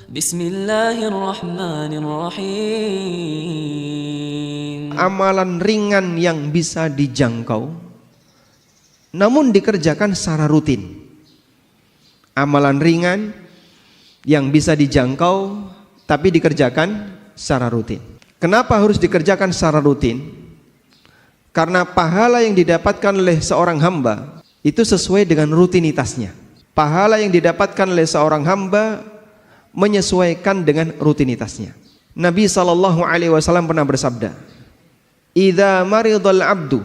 Bismillahirrahmanirrahim. Amalan ringan yang bisa dijangkau namun dikerjakan secara rutin. Amalan ringan yang bisa dijangkau tapi dikerjakan secara rutin. Kenapa harus dikerjakan secara rutin? Karena pahala yang didapatkan oleh seorang hamba itu sesuai dengan rutinitasnya. Pahala yang didapatkan oleh seorang hamba menyesuaikan dengan rutinitasnya. Nabi SAW pernah bersabda, "Idza maridal abdu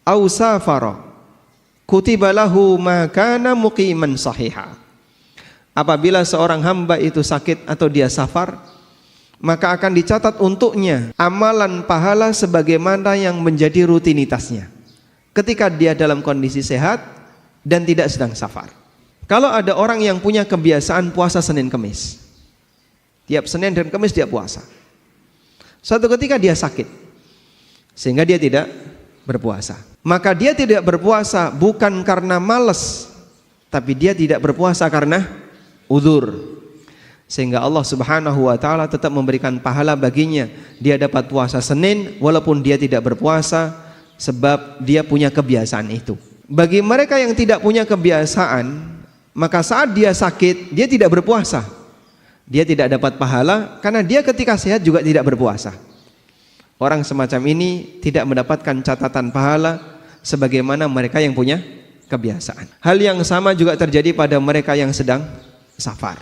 aw safara kutiba lahu ma kana muqiman sahiha." Apabila seorang hamba itu sakit atau dia safar, maka akan dicatat untuknya amalan pahala sebagaimana yang menjadi rutinitasnya ketika dia dalam kondisi sehat dan tidak sedang safar. Kalau ada orang yang punya kebiasaan puasa Senin Kemis, tiap Senin dan Kemis dia puasa, suatu ketika dia sakit sehingga dia tidak berpuasa, maka dia tidak berpuasa bukan karena malas, tapi dia tidak berpuasa karena uzur, sehingga Allah Subhanahu wa taala tetap memberikan pahala baginya. Dia dapat puasa Senin walaupun dia tidak berpuasa sebab dia punya kebiasaan itu. Bagi mereka yang tidak punya kebiasaan, maka saat dia sakit dia tidak berpuasa, dia tidak dapat pahala karena dia ketika sehat juga tidak berpuasa. Orang semacam ini tidak mendapatkan catatan pahala sebagaimana mereka yang punya kebiasaan. Hal yang sama juga terjadi pada mereka yang sedang safar.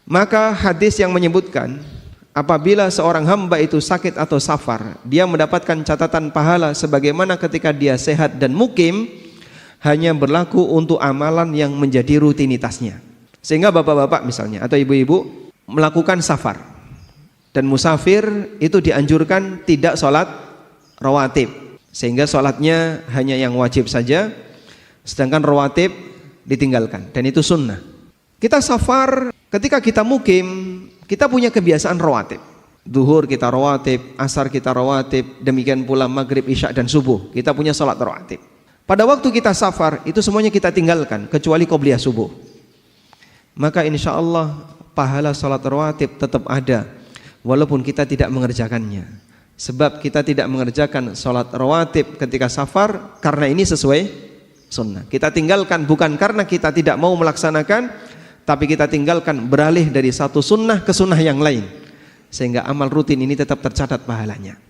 Maka hadis yang menyebutkan apabila seorang hamba itu sakit atau safar, dia mendapatkan catatan pahala sebagaimana ketika dia sehat dan mukim, hanya berlaku untuk amalan yang menjadi rutinitasnya. Sehingga bapak-bapak misalnya atau ibu-ibu melakukan safar dan musafir itu dianjurkan tidak sholat rawatib, sehingga sholatnya hanya yang wajib saja, sedangkan rawatib ditinggalkan, dan itu sunnah. Kita safar, ketika kita mukim, kita punya kebiasaan rawatib. Duhur kita rawatib, asar kita rawatib, demikian pula maghrib, isya dan subuh kita punya sholat rawatib. Pada waktu kita safar itu semuanya kita tinggalkan kecuali qobliyah subuh. Maka insya Allah pahala sholat rawatib tetap ada walaupun kita tidak mengerjakannya. Sebab kita tidak mengerjakan sholat rawatib ketika safar karena ini sesuai sunnah. Kita tinggalkan bukan karena kita tidak mau melaksanakan, tapi kita tinggalkan beralih dari satu sunnah ke sunnah yang lain, sehingga amal rutin ini tetap tercatat pahalanya.